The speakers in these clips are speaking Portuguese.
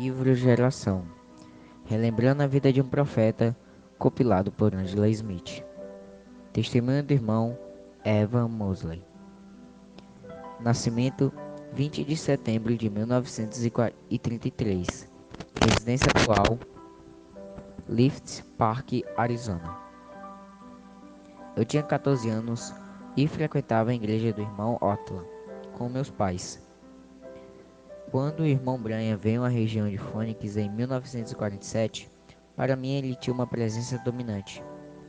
Livro Geração, relembrando a vida de um profeta, compilado por Angela Smith. Testemunho do irmão Evan Mosley. Nascimento 20 de setembro de 1933. Residência atual Lift Park, Arizona. Eu tinha 14 anos e frequentava a igreja do irmão Otla com meus pais. Quando o irmão Brian veio à região de Phoenix em 1947, para mim ele tinha uma presença dominante.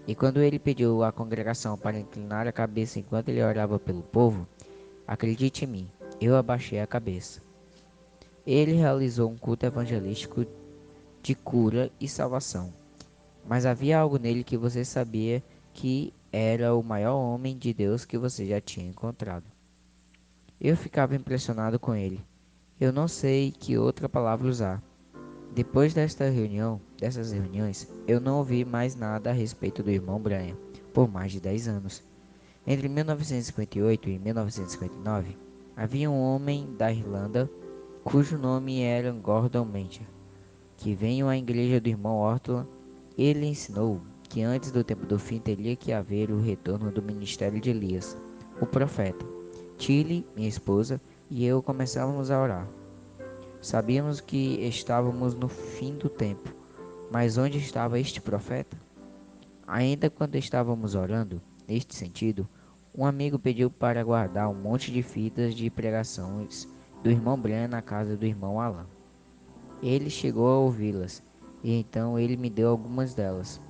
E quando ele pediu à congregação para inclinar a cabeça enquanto ele orava pelo povo, acredite em mim, eu abaixei a cabeça. Ele realizou um culto evangelístico de cura e salvação, mas havia algo nele que você sabia que era o maior homem de Deus que você já tinha encontrado. Eu ficava impressionado com ele. Eu não sei que outra palavra usar. Depois dessas reuniões, eu não ouvi mais nada a respeito do irmão Brian por mais de 10 anos. Entre 1958 e 1959, havia um homem da Irlanda cujo nome era Gordon Mencher, que veio à igreja do irmão Orton. Ele ensinou que antes do tempo do fim teria que haver o retorno do ministério de Elias, o profeta. Tilly, minha esposa, e eu começamos a orar. Sabíamos que estávamos no fim do tempo, mas onde estava este profeta? Ainda quando estávamos orando, neste sentido, um amigo pediu para guardar um monte de fitas de pregações do irmão Brian na casa do irmão Alan. Ele chegou a ouvi-las, e então ele me deu algumas delas.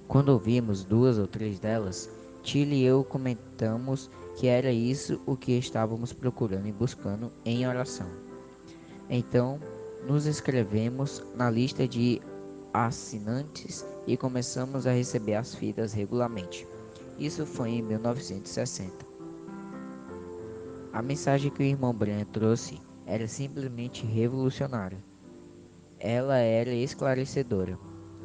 Quando ouvimos 2 ou 3 delas, Tilly e eu comentamos que era isso o que estávamos procurando e buscando em oração. Então, nos inscrevemos na lista de assinantes e começamos a receber as fitas regularmente. Isso foi em 1960. A mensagem que o irmão Brian trouxe era simplesmente revolucionária. Ela era esclarecedora.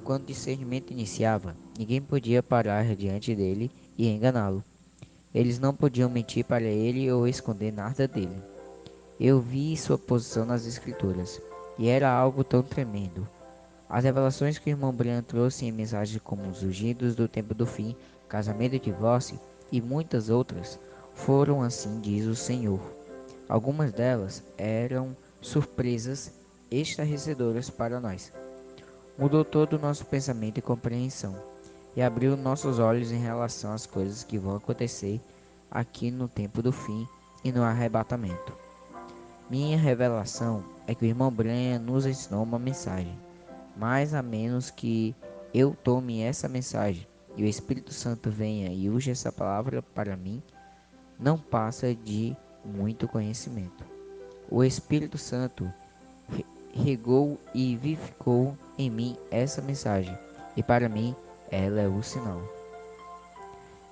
Quando o discernimento iniciava, ninguém podia parar diante dele e enganá-lo. Eles não podiam mentir para ele ou esconder nada dele. Eu vi sua posição nas escrituras, e era algo tão tremendo. As revelações que o irmão Brian trouxe em mensagens como os ungidos do tempo do fim, casamento e divórcio, e muitas outras, foram assim diz o Senhor. Algumas delas eram surpresas estarrecedoras para nós. Mudou todo o nosso pensamento e compreensão, e abriu nossos olhos em relação às coisas que vão acontecer aqui no tempo do fim e no arrebatamento. Minha revelação é que o irmão Brian nos ensinou uma mensagem, mas a menos que eu tome essa mensagem e o Espírito Santo venha e use essa palavra para mim, não passa de muito conhecimento. O Espírito Santo regou e vivificou em mim essa mensagem, e para mim ela é o sinal.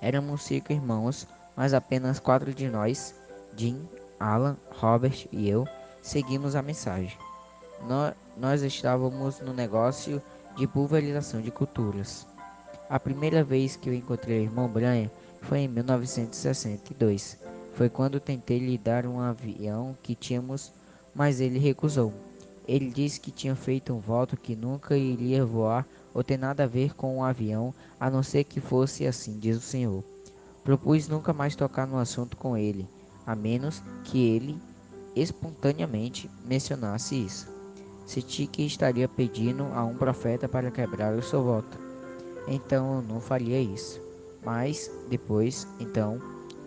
Éramos 5 irmãos, mas apenas 4 de nós, Jim, Alan, Robert e eu, seguimos a mensagem. Nós estávamos no negócio de pulverização de culturas. A primeira vez que eu encontrei o irmão Brian foi em 1962. Foi quando tentei lhe dar um avião que tínhamos, mas ele recusou. Ele disse que tinha feito um voto que nunca iria voar ou ter nada a ver com um avião, a não ser que fosse assim, diz o Senhor. Propus nunca mais tocar no assunto com ele, a menos que ele espontaneamente mencionasse isso. Senti que estaria pedindo a um profeta para quebrar o seu voto. Então eu não faria isso. Mas depois, então,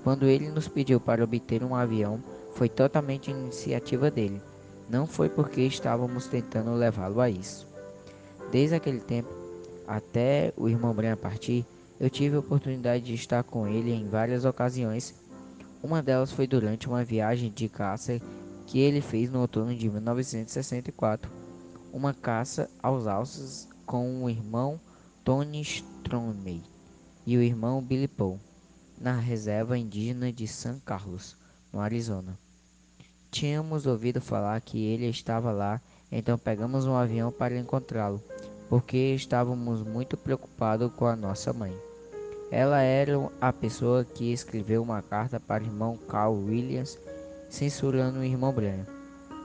quando ele nos pediu para obter um avião, foi totalmente iniciativa dele. Não foi porque estávamos tentando levá-lo a isso. Desde aquele tempo, até o irmão Brian partir, eu tive a oportunidade de estar com ele em várias ocasiões. Uma delas foi durante uma viagem de caça que ele fez no outono de 1964, uma caça aos alces com o irmão Tony Stromey e o irmão Billy Paul, na reserva indígena de San Carlos, no Arizona. Tínhamos ouvido falar que ele estava lá, então pegamos um avião para encontrá-lo, porque estávamos muito preocupados com a nossa mãe. Ela era a pessoa que escreveu uma carta para o irmão Carl Williams, censurando o irmão Brian.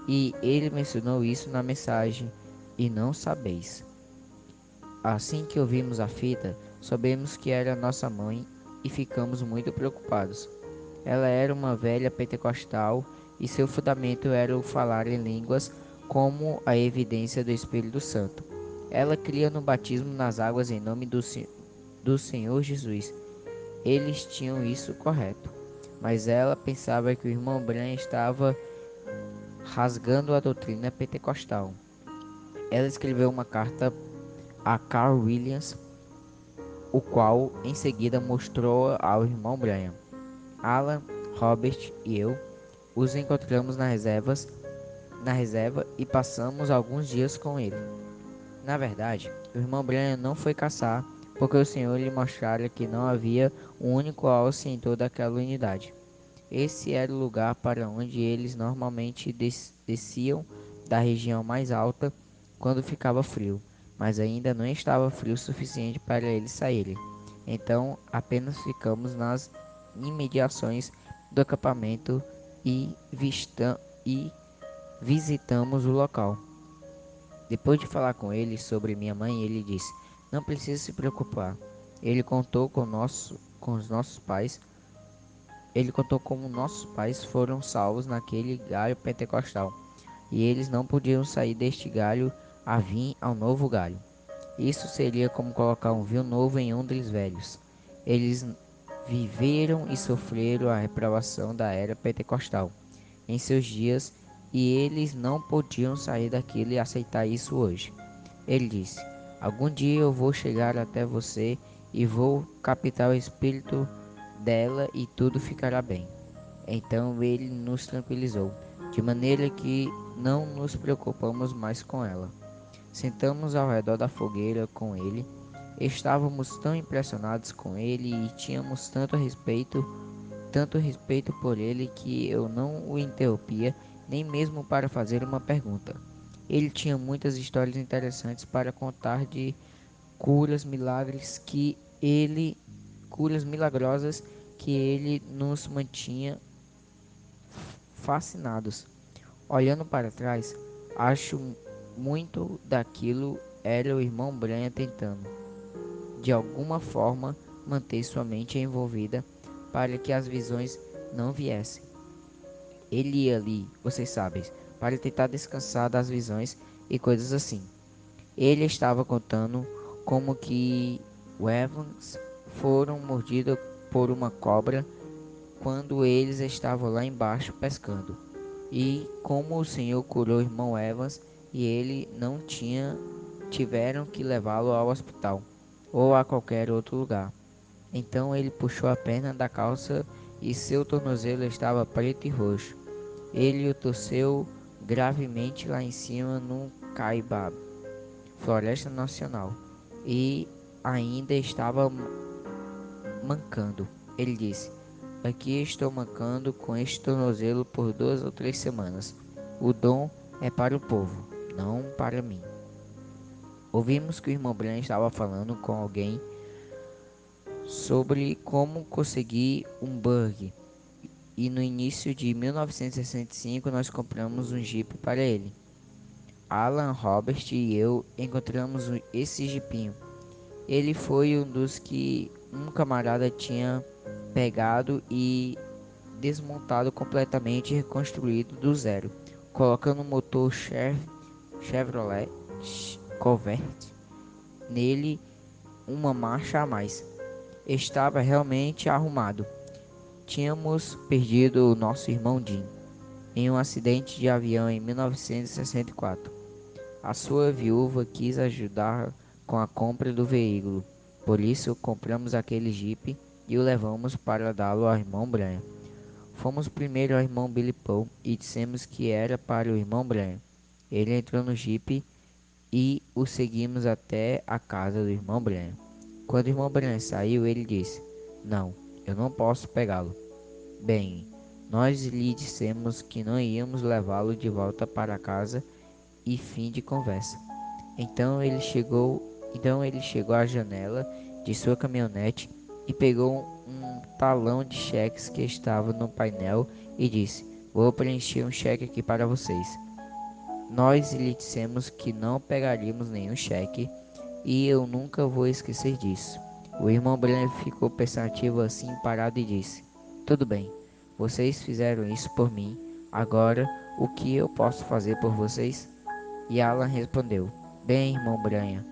E ele mencionou isso na mensagem, e não sabeis. Assim que ouvimos a fita, soubemos que era nossa mãe e ficamos muito preocupados. Ela era uma velha pentecostal e seu fundamento era o falar em línguas como a evidência do Espírito Santo. Ela cria no batismo nas águas em nome do Senhor Jesus. Eles tinham isso correto, mas ela pensava que o irmão Bran estava rasgando a doutrina pentecostal. Ela escreveu uma carta a Carl Williams, o qual em seguida mostrou ao irmão Brian. Alan, Robert e eu os encontramos na reserva e passamos alguns dias com ele. Na verdade, o irmão Brian não foi caçar, porque o Senhor lhe mostrara que não havia um único alce em toda aquela unidade. Esse era o lugar para onde eles normalmente desciam da região mais alta quando ficava frio, mas ainda não estava frio o suficiente para eles saírem. Então apenas ficamos nas imediações do acampamento e visitamos o local. Depois de falar com ele sobre minha mãe, ele disse: Não precisa se preocupar. Ele contou com os nossos pais Ele contou como nossos pais foram salvos naquele galho pentecostal, e eles não podiam sair deste galho a vir ao novo galho. Isso seria como colocar um vinho novo em odres velhos. Eles viveram e sofreram a reprovação da era pentecostal em seus dias, e eles não podiam sair daquilo e aceitar isso hoje. Ele disse: Algum dia eu vou chegar até você e vou captar o espírito dela e tudo ficará bem. Então ele nos tranquilizou, de maneira que não nos preocupamos mais com ela. Sentamos ao redor da fogueira com ele. Estávamos tão impressionados com ele e tínhamos tanto respeito por ele que eu não o interrompia nem mesmo para fazer uma pergunta. Ele tinha muitas histórias interessantes para contar de curas, milagres que ele, curas milagrosas que ele nos mantinha fascinados. Olhando para trás, acho muito daquilo era o irmão Branha tentando, de alguma forma, manter sua mente envolvida para que as visões não viessem. Ele ia ali, vocês sabem, para tentar descansar das visões e coisas assim. Ele estava contando como que o Evans foram mordidos por uma cobra quando eles estavam lá embaixo pescando, e como o Senhor curou o irmão Evans e ele não tinha, tiveram que levá-lo ao hospital ou a qualquer outro lugar. Então ele puxou a perna da calça e seu tornozelo estava preto e roxo. Ele o torceu gravemente lá em cima no Kaibab, Floresta Nacional, e ainda estava mancando. Ele disse: Aqui estou mancando com este tornozelo por 2 ou 3 semanas. O dom é para o povo, não para mim. Ouvimos que o irmão Brian estava falando com alguém sobre como conseguir um bug, e no início de 1965 nós compramos um Jeep para ele. Alan, Robert e eu encontramos esse Jeepinho. Ele foi um dos que um camarada tinha pegado e desmontado completamente e reconstruído do zero, colocando um motor Chevrolet Corvette nele, uma marcha a mais. Estava realmente arrumado. Tínhamos perdido o nosso irmão Jim em um acidente de avião em 1964. A sua viúva quis ajudar com a compra do veículo, por isso compramos aquele Jeep e o levamos para dá-lo ao irmão Brian. Fomos primeiro ao irmão Billy Paul e dissemos que era para o irmão Brian. Ele entrou no Jeep e o seguimos até a casa do irmão Brian. Quando o irmão Brian saiu, ele disse: Não, eu não posso pegá-lo. Bem, nós lhe dissemos que não íamos levá-lo de volta para casa e fim de conversa. Então ele chegou à janela de sua caminhonete e pegou um talão de cheques que estava no painel e disse: Vou preencher um cheque aqui para vocês. Nós lhe dissemos que não pegaríamos nenhum cheque e eu nunca vou esquecer disso. O irmão Brenner ficou pensativo assim parado e disse: Tudo bem, vocês fizeram isso por mim. Agora, o que eu posso fazer por vocês? E Alan respondeu: Bem, irmão Branha,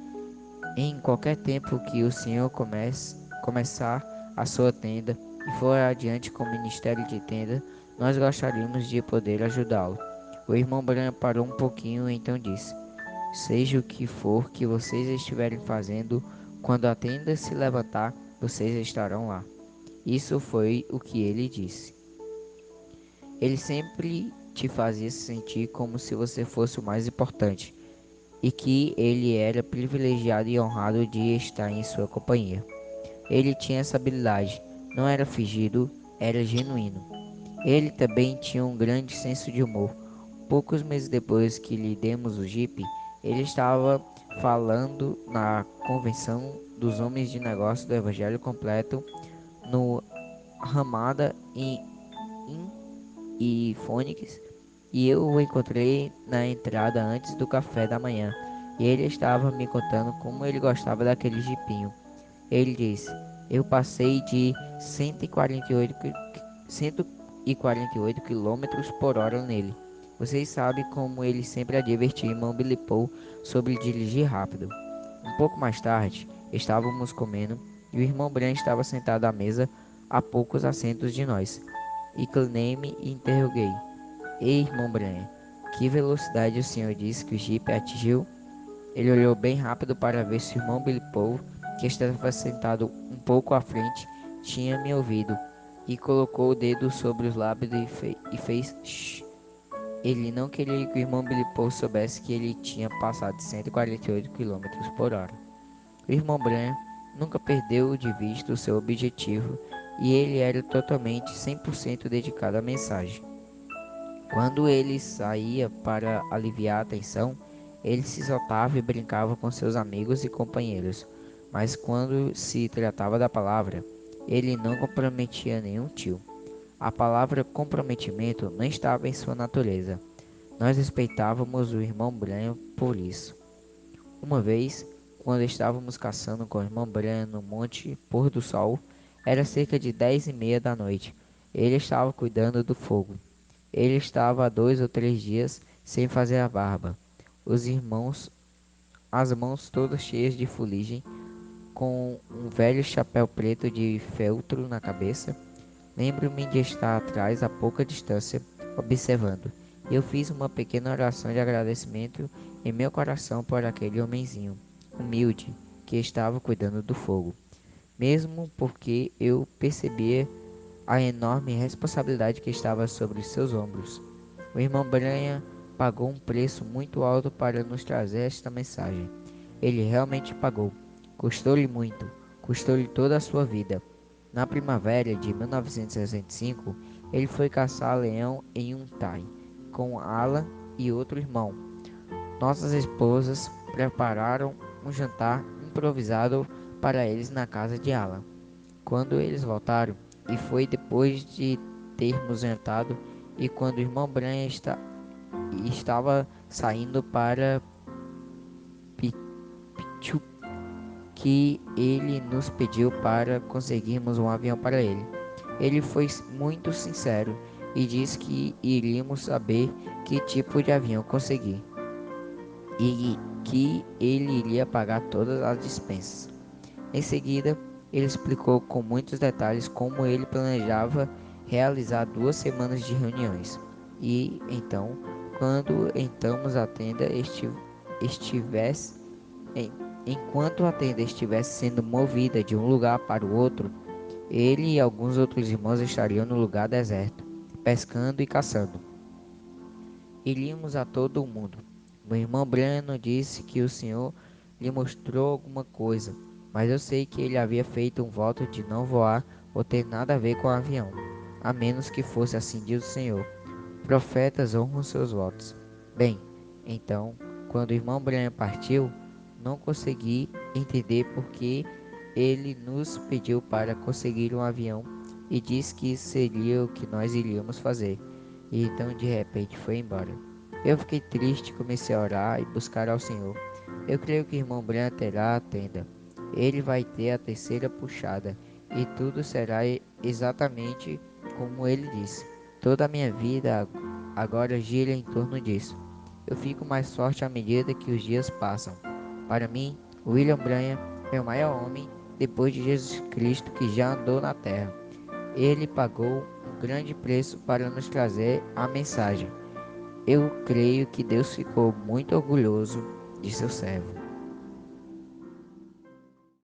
em qualquer tempo que o senhor começar a sua tenda e for adiante com o ministério de tenda, nós gostaríamos de poder ajudá-lo. O irmão Branha parou um pouquinho e então disse: Seja o que for que vocês estiverem fazendo, quando a tenda se levantar, vocês estarão lá. Isso foi o que ele disse. Ele sempre te fazia se sentir como se você fosse o mais importante e que ele era privilegiado e honrado de estar em sua companhia. Ele tinha essa habilidade, não era fingido, era genuíno. Ele também tinha um grande senso de humor. Poucos meses depois que lhe demos o Jeep, ele estava falando na convenção dos homens de negócio do Evangelho Completo no Ramada e Phoenix, e eu o encontrei na entrada antes do café da manhã, e ele estava me contando como ele gostava daquele jipinho. Ele disse: Eu passei de 148 quilômetros por hora nele. Vocês sabem como ele sempre advertia irmão Billy Paul sobre dirigir rápido. Um pouco mais tarde, estávamos comendo e o irmão Bran estava sentado à mesa a poucos assentos de nós. Inclinei-me e interroguei: Ei, irmão Bran, que velocidade o senhor disse que o jipe atingiu? Ele olhou bem rápido para ver se o irmão Billy Paul, que estava sentado um pouco à frente, tinha me ouvido, e colocou o dedo sobre os lábios e fez shh. Ele não queria que o irmão Billy Paul soubesse que ele tinha passado de 148 quilômetros por hora. O irmão Bran nunca perdeu de vista o seu objetivo e ele era totalmente 100% dedicado à mensagem. Quando ele saía para aliviar a tensão, ele se soltava e brincava com seus amigos e companheiros, mas quando se tratava da palavra, ele não comprometia nenhum tio. A palavra comprometimento não estava em sua natureza. Nós respeitávamos o irmão Bran por isso. Uma vez, quando estávamos caçando com o irmão Bran no Monte Pôr do Sol, era cerca de 10:30 da noite. Ele estava cuidando do fogo. Ele estava há 2 ou 3 dias sem fazer a barba. Os irmãos, as mãos todas cheias de fuligem, com um velho chapéu preto de feltro na cabeça. Lembro-me de estar atrás a pouca distância, observando. Eu fiz uma pequena oração de agradecimento em meu coração por aquele homenzinho, humilde, que estava cuidando do fogo, mesmo porque eu percebia a enorme responsabilidade que estava sobre seus ombros. O irmão Branha pagou um preço muito alto para nos trazer esta mensagem. Ele realmente pagou. Custou-lhe muito, custou-lhe toda a sua vida. Na primavera de 1965, ele foi caçar leão em Untai, com Alan e outro irmão. Nossas esposas prepararam um jantar improvisado para eles na casa de Alan. Quando eles voltaram, e foi depois de termos jantado, e quando o irmão Bran estava saindo para Pichu, que ele nos pediu para conseguirmos um avião para ele. Ele foi muito sincero e disse que iríamos saber que tipo de avião conseguir e que ele iria pagar todas as dispensas. Em seguida, ele explicou com muitos detalhes como ele planejava realizar 2 semanas de reuniões. E então, quando entramos a tenda estivesse, em- enquanto a tenda estivesse sendo movida de um lugar para o outro, ele e alguns outros irmãos estariam no lugar deserto, pescando e caçando. Iríamos a todo o mundo. Meu irmão Breno disse que o senhor lhe mostrou alguma coisa, mas eu sei que ele havia feito um voto de não voar ou ter nada a ver com o avião, a menos que fosse assim diz o senhor. Profetas honram seus votos. Bem, então, quando o irmão Breno partiu, não consegui entender por que ele nos pediu para conseguir um avião e disse que isso seria o que nós iríamos fazer. E então de repente foi embora. Eu fiquei triste e comecei a orar e buscar ao Senhor. Eu creio que o irmão Brian terá a tenda. Ele vai ter a terceira puxada e tudo será exatamente como ele disse. Toda a minha vida agora gira em torno disso. Eu fico mais forte à medida que os dias passam. Para mim, William Branham é o maior homem depois de Jesus Cristo que já andou na terra. Ele pagou um grande preço para nos trazer a mensagem. Eu creio que Deus ficou muito orgulhoso de seu servo.